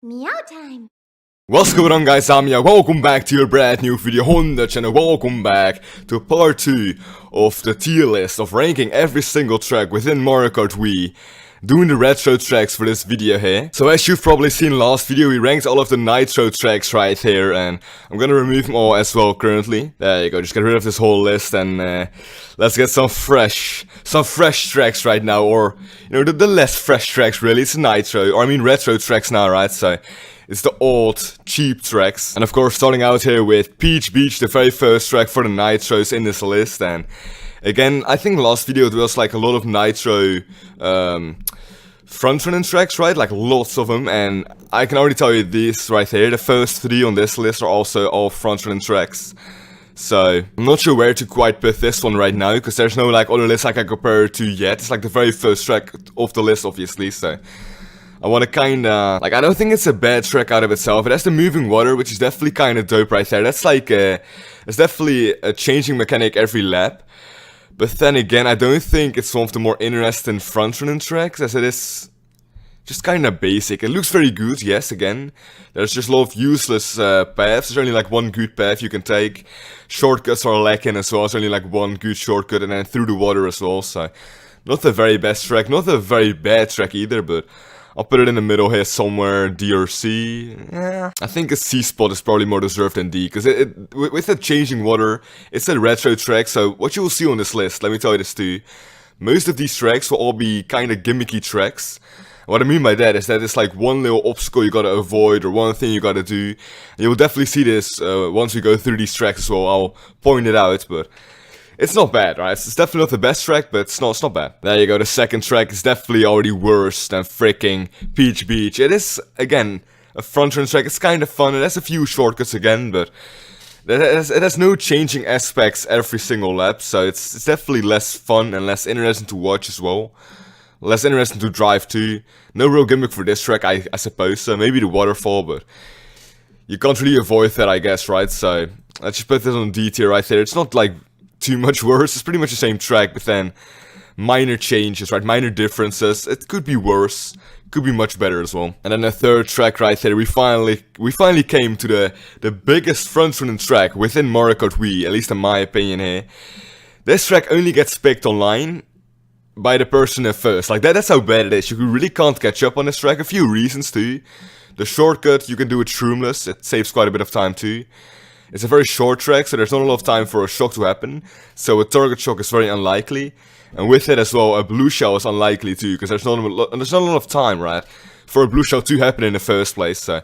Meow time! What's going on, guys? I'm Meow. Welcome back to your brand new video on the channel. Welcome back to part 2 of the tier list of ranking every single track within Mario Kart Wii. Doing the retro tracks for this video here. So as you've probably seen last video, we ranked all of the nitro tracks right here, and I'm gonna remove them all as well currently. There you go, just get rid of this whole list and let's get some fresh tracks right now, or you know, the less fresh tracks really. It's nitro, or I mean retro tracks now, right? So it's the old, cheap tracks. And of course, starting out here with Peach Beach, the very first track for the nitros in this list. And again, I think last video there was like a lot of nitro front-running tracks, right? Like lots of them. And I can already tell you this right here. The first 3 on this list are also all front-running tracks. So I'm not sure where to quite put this one right now, because there's no like other list I can compare it to yet. It's like the very first track of the list, obviously. So I want to kinda, like, I don't think it's a bad track out of itself. It has the moving water, which is definitely kinda dope right there. That's like, it's definitely a changing mechanic every lap. But then again, I don't think it's one of the more interesting front-running tracks, as it is just kinda basic. It looks very good, yes, again. There's just a lot of useless paths. There's only like one good path you can take. Shortcuts are lacking as well. There's only like one good shortcut, and then through the water as well. So not the very best track, not a very bad track either, but I'll put it in the middle here somewhere, D or C. Yeah, I think a C spot is probably more deserved than D, because with the changing water, it's a retro track, so what you will see on this list, let me tell you this too, most of these tracks will all be kinda gimmicky tracks. What I mean by that is that it's like one little obstacle you gotta avoid, or one thing you gotta do. And you'll definitely see this once we go through these tracks as well. I'll point it out, but it's not bad, right? It's definitely not the best track, but it's not bad. There you go, the second track is definitely already worse than freaking Peach Beach. It is, again, a front-run track. It's kind of fun. It has a few shortcuts again, but it has no changing aspects every single lap, so it's definitely less fun and less interesting to watch as well. Less interesting to drive too. No real gimmick for this track, I suppose. So maybe the waterfall, but you can't really avoid that, I guess, right? So let's just put this on D tier right there. It's not like too much worse. It's pretty much the same track, but then minor changes, right? Minor differences. It could be worse. Could be much better as well. And then the third track right there, we finally came to the biggest front-running track within Mario Kart Wii, at least in my opinion here. This track only gets picked online by the person at first. Like that's how bad it is. You really can't catch up on this track. A few reasons too. The shortcut, you can do it shroomless. It saves quite a bit of time too. It's a very short track, so there's not a lot of time for a shock to happen. So a target shock is very unlikely. And with it as well, a blue shell is unlikely too, because there's not a lot of time, right, for a blue shell to happen in the first place. So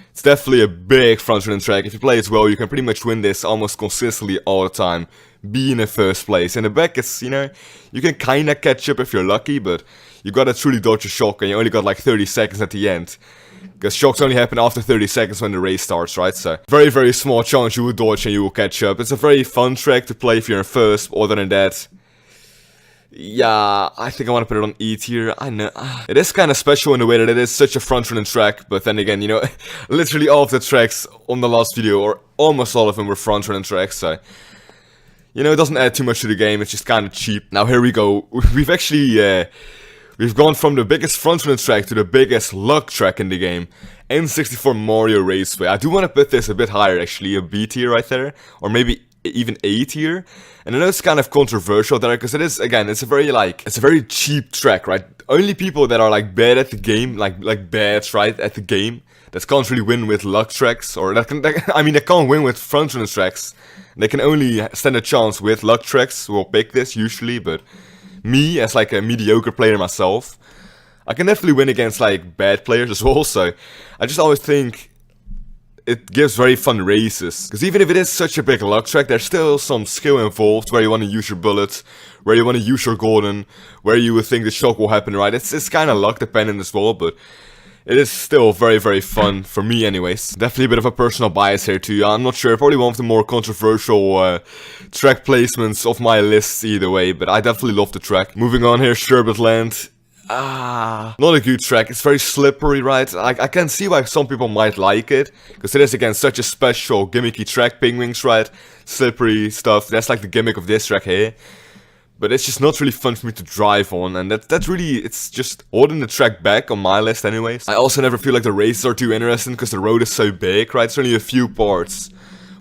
it's definitely a big front-running track. If you play it well, you can pretty much win this almost consistently all the time. Be in the first place. In the back, it's, you know, you can kinda catch up if you're lucky, but you gotta truly dodge a shock, and you only got like 30 seconds at the end. Because shocks only happen after 30 seconds when the race starts, right? So very, very small chance you will dodge and you will catch up. It's a very fun track to play if you're in first. Other than that, yeah, I think I want to put it on E tier. I know. It is kind of special in the way that it is such a front-running track. But then again, you know, literally all of the tracks on the last video, or almost all of them, were front-running tracks. So, you know, it doesn't add too much to the game. It's just kind of cheap. Now, here we go. We've actually we've gone from the biggest front-running track to the biggest luck track in the game. N64 Mario Raceway. I do want to put this a bit higher, actually. A B tier right there. Or maybe even A tier. And I know it's kind of controversial there, because it is, again, it's a very cheap track, right? Only people that are like bad at the game, like bad, right, at the game, that can't really win with luck tracks, or that can't win with front-running tracks. They can only stand a chance with luck tracks. Will pick this usually, but me, as like a mediocre player myself, I can definitely win against like bad players as well. So I just always think it gives very fun races, because even if it is such a big luck track, there's still some skill involved, where you want to use your bullets, where you want to use your golden, where you would think the shock will happen, right? It's kind of luck dependent as well, but it is still very, very fun, for me anyways. Definitely a bit of a personal bias here too. I'm not sure, probably one of the more controversial track placements of my list either way, but I definitely love the track. Moving on here, Sherbert Lands. Not a good track. It's very slippery, right? I can see why some people might like it, because it is, again, such a special gimmicky track, penguins, right? Slippery stuff. That's like the gimmick of this track here. but it's just not really fun for me to drive on, and that's really, it's just holding the track back on my list anyways. I also never feel like the races are too interesting, because the road is so big, right? It's only a few parts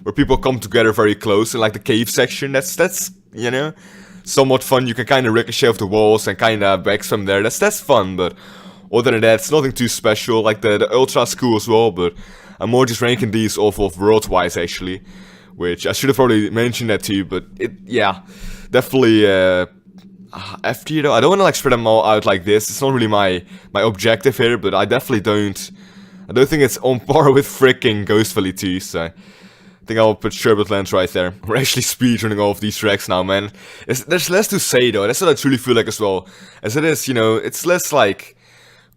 where people come together very close, in like the cave section. That's you know, somewhat fun. You can kind of ricochet off the walls and kind of backspam there. That's fun, but other than that, it's nothing too special. Like the Ultra's cool as well, but I'm more just ranking these off of world-wise actually, which I should have probably mentioned that too. But yeah, definitely F tier though. I don't want to like spread them all out like this. It's not really my objective here, but I definitely don't think it's on par with freaking Ghost Valley 2. So I think I'll put Sherbert Lands right there. We're actually speedrunning all of these tracks now, man. There's less to say though. That's what I truly feel like as well. As it is, you know, it's less like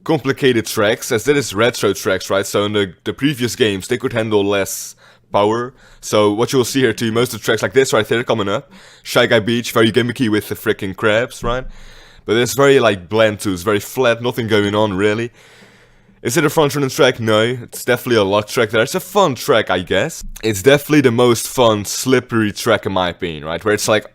complicated tracks, as that is retro tracks, right? So in the previous games, they could handle less power. So what you'll see here too, most of the tracks like this right here coming up. Shy Guy Beach, very gimmicky with the freaking crabs, right? But it's very like bland too, it's very flat, nothing going on really. Is it a front-running track? No, it's definitely a luck track there. It's a fun track, I guess. It's definitely the most fun, slippery track in my opinion, right? Where it's like,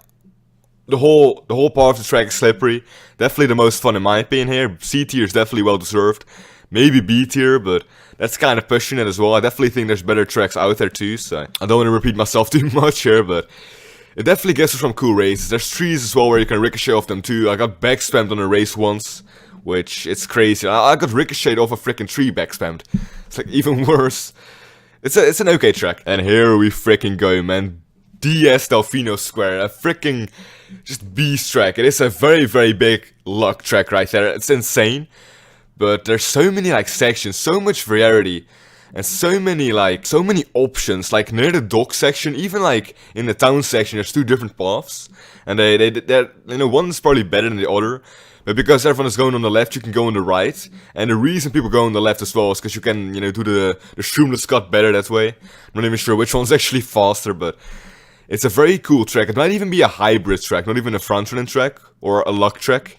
the whole part of the track is slippery. Definitely the most fun in my opinion here. C tier is definitely well deserved. Maybe B tier, but that's kind of pushing it as well. I definitely think there's better tracks out there too, so I don't want to repeat myself too much here, but it definitely gets us some cool races. There's trees as well where you can ricochet off them too. I got backspammed on a race once, which it's crazy. I got ricocheted off a freaking tree backspammed. It's like even worse. It's an okay track. And here we freaking go, man. DS Delfino Square, a freaking just beast track. It is a very, very big luck track right there. It's insane. But there's so many like sections, so much variety, and so many options. Like near the dock section, even like in the town section, there's two different paths, and they're you know, one's probably better than the other. But because everyone is going on the left, you can go on the right. And the reason people go on the left as well is because you can, you know, do the Shroomless cut better that way. I'm not even sure which one's actually faster, but it's a very cool track. It might even be a hybrid track, not even a front-running track or a luck track.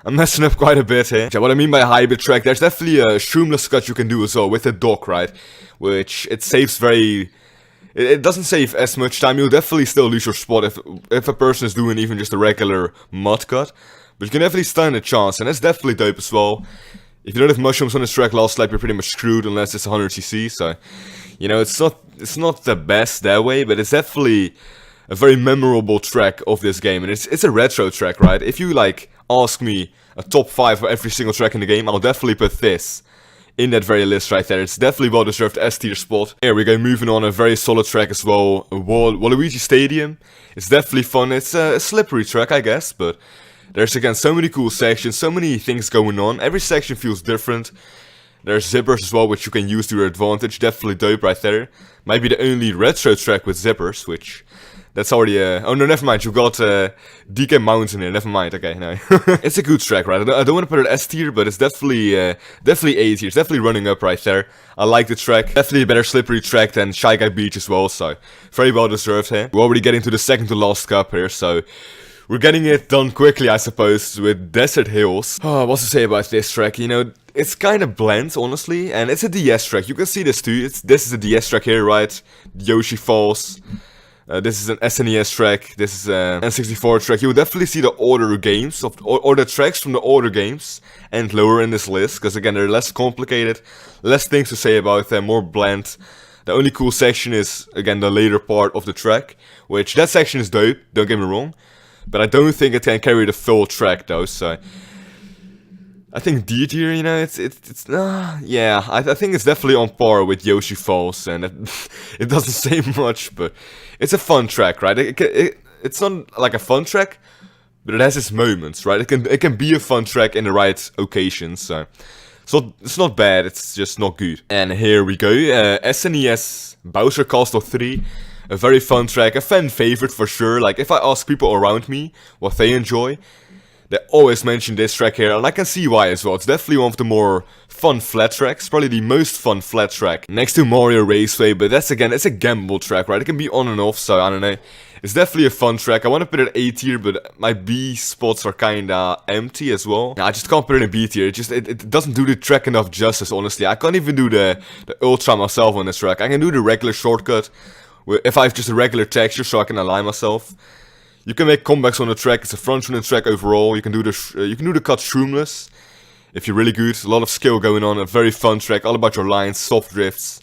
I'm messing up quite a bit here. Yeah, what I mean by a hybrid track, there's definitely a Shroomless cut you can do as well with the dock, right? Which it saves very... It doesn't save as much time. You'll definitely still lose your spot if a person is doing even just a regular mud cut. But you can definitely stand a chance, and that's definitely dope as well. If you don't have mushrooms on this track last lap, you're pretty much screwed unless it's 100cc, so... You know, it's not the best that way, but it's definitely a very memorable track of this game. And it's a retro track, right? If you, like, ask me a top 5 for every single track in the game, I'll definitely put this in that very list right there. It's definitely well deserved S tier spot. Here we go, moving on, a very solid track as well. Waluigi Stadium. It's definitely fun. It's a slippery track, I guess, but there's again so many cool sections, so many things going on. Every section feels different. There's zippers as well, which you can use to your advantage. Definitely dope right there. Might be the only retro track with zippers, which... That's already oh no, never mind, you got DK Mountain here, never mind, okay, no. It's a good track, right? I don't want to put it S tier, but it's definitely A tier. It's definitely running up right there. I like the track. Definitely a better slippery track than Shy Guy Beach as well, so very well deserved here. We're already getting to the second to last cup here, so... We're getting it done quickly, I suppose, with Desert Hills. Oh, what's to say about this track? You know, it's kind of bland, honestly, and it's a DS track. You can see this too. This is a DS track here, right? Yoshi Falls. This is an SNES track. This is an N64 track. You will definitely see the older games, or the tracks from the older games, and lower in this list, because again, they're less complicated, less things to say about them, more bland. The only cool section is, again, the later part of the track, which that section is dope, don't get me wrong. But I don't think it can carry the full track though, so... I think D tier, you know, yeah, I think it's definitely on par with Yoshi Falls, and it doesn't say much, but it's a fun track, right? It's not like a fun track, but it has its moments, right? It can be a fun track in the right occasions, so... it's not bad, it's just not good. And here we go, SNES Bowser Castle 3. A very fun track, a fan favorite for sure. Like, if I ask people around me what they enjoy, they always mention this track here, and I can see why as well. It's definitely one of the more fun flat tracks, probably the most fun flat track. Next to Mario Raceway, but that's again, it's a gamble track, right? It can be on and off, so I don't know. It's definitely a fun track. I want to put it at A tier, but my B spots are kinda empty as well. I just can't put it in B tier. It doesn't do the track enough justice, honestly. I can't even do the Ultra myself on this track. I can do the regular shortcut, if I have just a regular texture so I can align myself. You can make comebacks on the track. It's a front-running track overall. You can do the cut shroomless if you're really good. A lot of skill going on. A very fun track. All about your lines, soft drifts,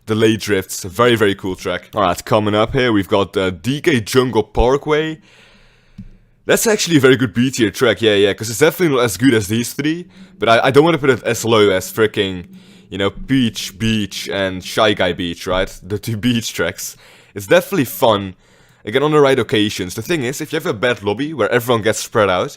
delayed drifts. A very, very cool track. Alright, coming up here, we've got DK Jungle Parkway. That's actually a very good B tier track, yeah, because it's definitely not as good as these three. But I don't want to put it as low as freaking, you know, Peach Beach and Shy Guy Beach, right? The two beach tracks. It's definitely fun, again, on the right occasions. The thing is, if you have a bad lobby where everyone gets spread out,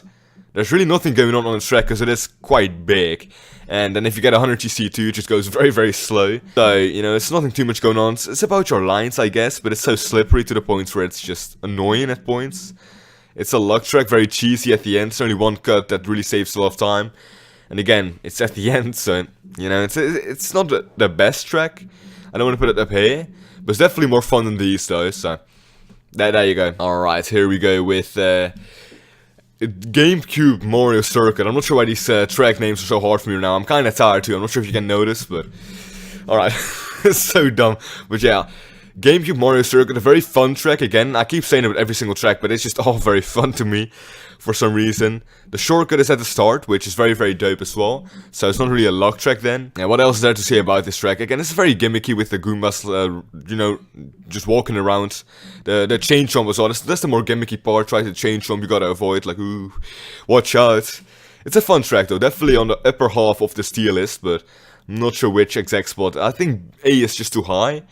there's really nothing going on the track because it is quite big. And then if you get 100 GC2, it just goes very, very slow. So, you know, it's nothing too much going on. It's about your lines, I guess, but it's so slippery to the point where it's just annoying at points. It's a luck track, very cheesy at the end. It's only one cut that really saves a lot of time. And again, it's at the end, so, you know, it's not the best track. I don't want to put it up here, but it's definitely more fun than these, though, so there you go. Alright, here we go with Gamecube Mario Circuit. I'm not sure why these track names are so hard for me now. I'm kind of tired, too. I'm not sure if you can notice, but alright. It's so dumb. But yeah, Gamecube Mario Circuit, a very fun track. Again, I keep saying it with every single track, but it's just all very fun to me for some reason. The shortcut is at the start, which is very, very dope as well. So it's not really a luck track then. Yeah, what else is there to say about this track? Again, it's very gimmicky with the Goombas, you know, just walking around. The chain jump as well. That's the more gimmicky part, right? The chain jump you gotta avoid, like, ooh, watch out. It's a fun track though, definitely on the upper half of this tier list, but I'm not sure which exact spot. I think A is just too high.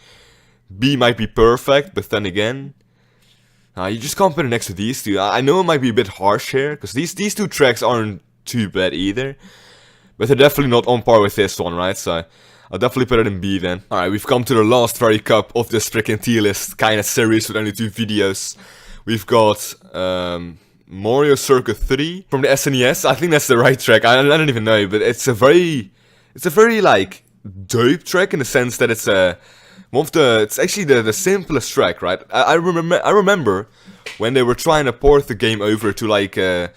B might be perfect, but then again, you just can't put it next to these two. I know it might be a bit harsh here, because these two tracks aren't too bad either, but they're definitely not on par with this one, right? So I'll definitely put it in B then. Alright, we've come to the last very cup of this freaking tier list kind of series with only 2 videos. We've got Mario Circuit 3 from the SNES. I think that's the right track. I don't even know, but it's a very like dope track in the sense that it's it's actually the simplest track, right? I remember when they were trying to port the game over to like an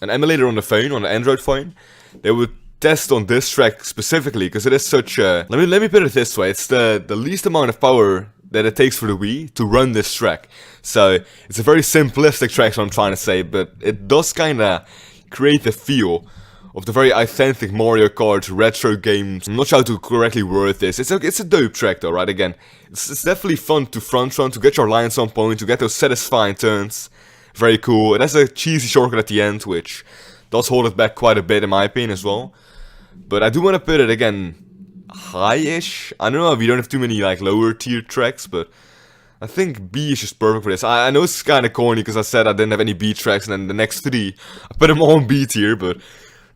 emulator on the phone, on the Android phone. They would test on this track specifically because it is such a. Let me put it this way: it's the least amount of power that it takes for the Wii to run this track. So it's a very simplistic track, so I'm trying to say, but it does kind of create the feel of the very authentic Mario Kart retro games. I'm not sure how to correctly word this. It's a dope track though, right? Again, it's definitely fun to front run, to get your lines on point, to get those satisfying turns. Very cool. It has a cheesy shortcut at the end, which does hold it back quite a bit in my opinion as well. But I do want to put it again high-ish. I don't know if you don't have too many like lower tier tracks, but I think B is just perfect for this. I know it's kind of corny because I said I didn't have any B tracks, and then the next 3 I put them all on B tier, but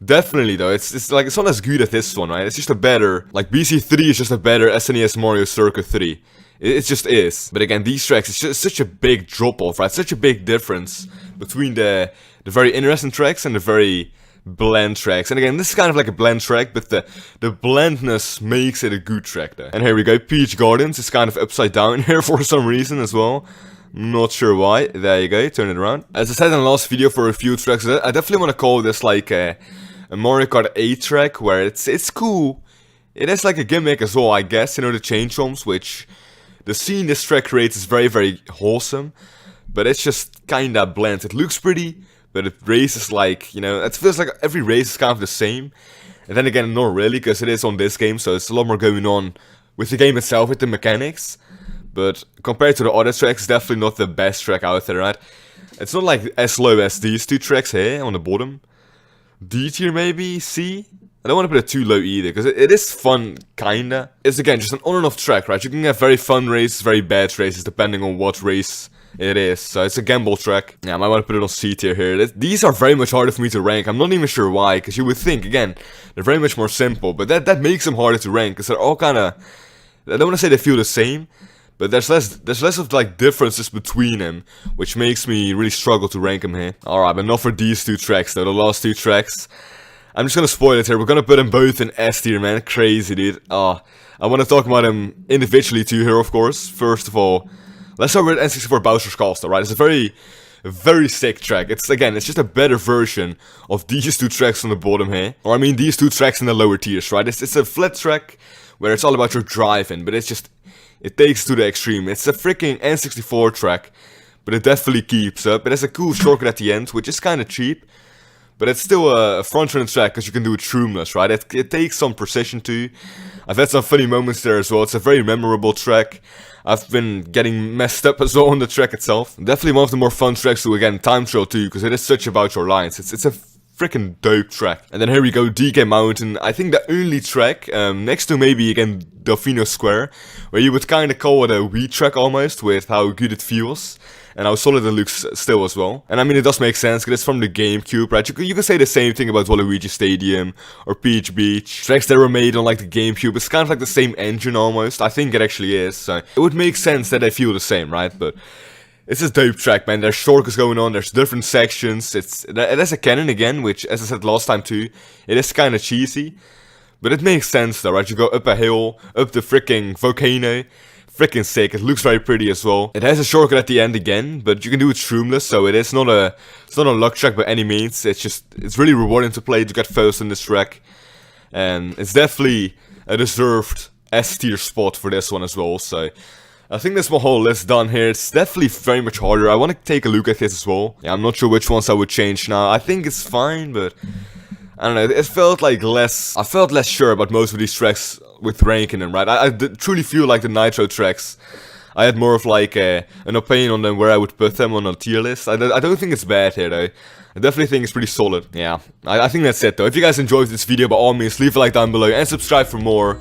definitely though, it's like, it's not as good as this one, right? It's just a better, like BC3 is just a better SNES Mario Circuit 3. It just is. But again, these tracks, it's just such a big drop off, right? Such a big difference between the very interesting tracks and the very bland tracks. And again, this is kind of like a bland track, but the blandness makes it a good track there. And here we go, Peach Gardens is kind of upside down here for some reason as well. Not sure why. There you go, turn it around. As I said in the last video for a few tracks, I definitely want to call this like a Mario Kart 8 track, where it's cool. It has like a gimmick as well, I guess, you know, the chain jumps, which the scene this track creates is very, very wholesome, but it's just kinda bland. It looks pretty, but it races like, you know, it feels like every race is kind of the same. And then again, not really, because it is on this game, so it's a lot more going on with the game itself, with the mechanics. But compared to the other tracks, it's definitely not the best track out there, right? It's not like as low as these 2 tracks here on the bottom. D tier maybe? C? I don't want to put it too low either, because it is fun, kinda. It's again just an on and off track, right? You can have very fun races, very bad races, depending on what race it is. So it's a gamble track. Yeah, I might want to put it on C tier here. These are very much harder for me to rank. I'm not even sure why, because you would think, again, they're very much more simple, but that makes them harder to rank, because they're all kinda, I don't want to say they feel the same, but there's less of like differences between them, which makes me really struggle to rank them here. Alright, but not for these 2 tracks though, the last 2 tracks. I'm just gonna spoil it here, we're gonna put them both in S tier, man. Crazy, dude. I want to talk about them individually too here, of course. First of all, let's start with N64 Bowser's Castle, right? It's a very sick track. It's just a better version of these 2 tracks on the bottom here. Or I mean these 2 tracks in the lower tiers, right? It's a flat track where it's all about your driving, but it takes to the extreme. It's a freaking N64 track, but it definitely keeps up. It has a cool shortcut at the end, which is kind of cheap, but it's still a front-running track because you can do it shroomless, right? It takes some precision too. I've had some funny moments there as well. It's a very memorable track. I've been getting messed up as well on the track itself. Definitely one of the more fun tracks to, again, time trial too, because it is such about your lines. It's a freaking dope track. And then here we go, DK Mountain. I think the only track, next to maybe, again, Delfino Square, where you would kind of call it a Wii track almost, with how good it feels. And how solid it looks still as well. And I mean, it does make sense, because it's from the Gamecube, right? You can say the same thing about Waluigi Stadium, or Peach Beach. Tracks that were made on, like, the Gamecube. It's kind of like the same engine, almost. I think it actually is, so it would make sense that they feel the same, right? But it's a dope track, man. There's shortcuts going on, there's different sections. It has a cannon again, which, as I said last time too, it is kind of cheesy. But it makes sense though, right? You go up a hill, up the freaking volcano. Freaking sick. It looks very pretty as well. It has a shortcut at the end again, but you can do it shroomless, so it's not a luck track by any means. It's really rewarding to play, to get first in this track. And it's definitely a deserved S tier spot for this one as well, so I think that's my whole list done here. It's definitely very much harder. I want to take a look at this as well. Yeah, I'm not sure which ones I would change now. I think it's fine, but I don't know. It felt like less. I felt less sure about most of these tracks with ranking them, right? I truly feel like the Nitro tracks, I had more of like an opinion on them, where I would put them on a tier list. I don't think it's bad here though. I definitely think it's pretty solid. Yeah, I think that's it though. If you guys enjoyed this video, by all means, leave a like down below and subscribe for more.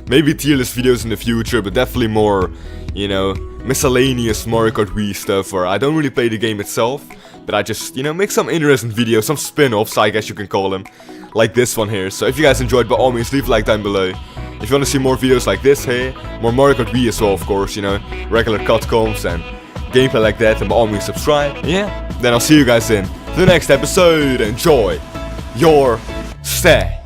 Maybe tier list videos in the future, but definitely more, you know, miscellaneous Mario Kart Wii stuff, where I don't really play the game itself, but I just, you know, make some interesting videos, some spin-offs, I guess you can call them, like this one here. So if you guys enjoyed, by all means, leave a like down below. If you want to see more videos like this here, more Mario Kart Wii as well, of course, you know, regular cutcoms and gameplay like that, and by all means subscribe. Yeah, then I'll see you guys in the next episode. Enjoy your stay.